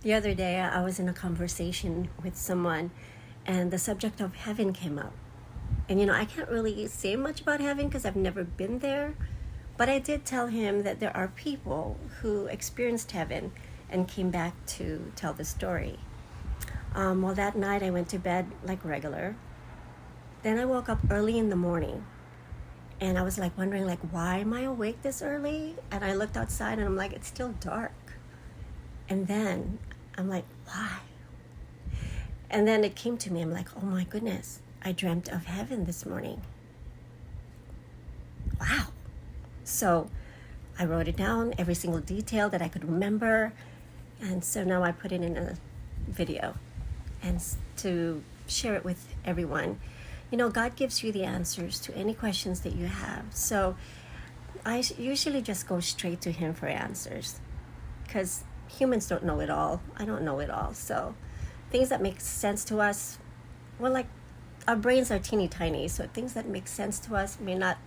The other day, I was in a conversation with someone, and the subject of heaven came up. And I can't really say much about heaven because I've never been there. But I did tell him that there are people who experienced heaven and came back to tell the story. Well, that night I went to bed like regular. Then I woke up early in the morning. And I was like wondering, like, why am I awake this early? And I looked outside and I'm like, it's still dark. And then I'm like, why? And then it came to me, I'm like, oh my goodness, I dreamt of heaven this morning. Wow. So I wrote it down, every single detail that I could remember. And so now I put it in a video and to share it with everyone. God gives you the answers to any questions that you have. So I usually just go straight to him for answers because humans don't know it all. I don't know it all. So things that make sense to us, well, like our brains are teeny tiny. So things that make sense to us may not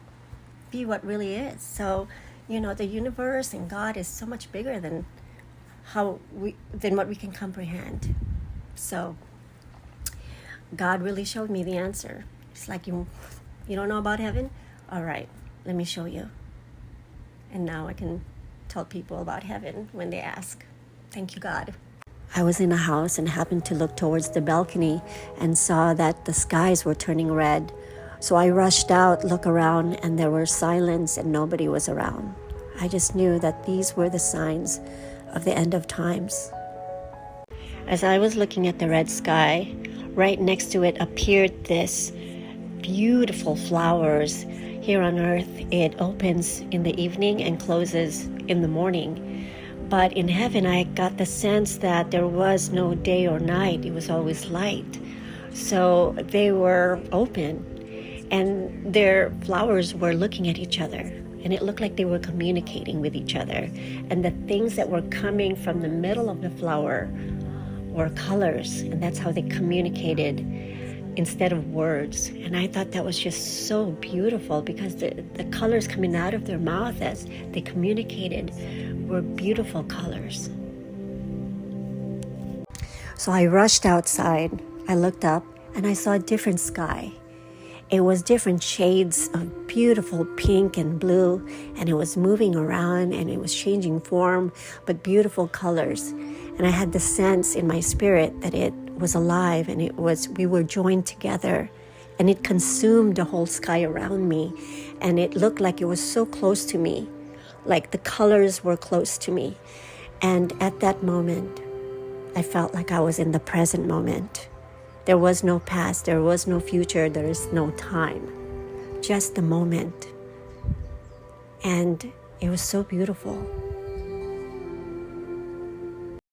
be what really is. So, the universe and God is so much bigger than what we can comprehend. So God really showed me the answer. It's like, you don't know about heaven? All right, let me show you. And now I can tell people about heaven when they ask. Thank you, God. I was in a house and happened to look towards the balcony and saw that the skies were turning red. So I rushed out, look around, and there was silence and nobody was around. I just knew that these were the signs of the end of times. As I was looking at the red sky, right next to it appeared this beautiful flowers. Here on earth, it opens in the evening and closes in the morning. But in heaven, I got the sense that there was no day or night. It was always light. So they were open, and their flowers were looking at each other. And it looked like they were communicating with each other. And the things that were coming from the middle of the flower were colors. And that's how they communicated instead of words. And I thought that was just so beautiful because the colors coming out of their mouth as they communicated were beautiful colors. So I rushed outside. I looked up and I saw a different sky. It was different shades of beautiful pink and blue, and it was moving around and it was changing form, but beautiful colors. And I had the sense in my spirit that it was alive and we were joined together, and it consumed the whole sky around me, and it looked like it was so close to me, like the colors were close to me. And at that moment, I felt like I was in the present moment. There was no past, there was no future, there is no time, just the moment. And it was so beautiful.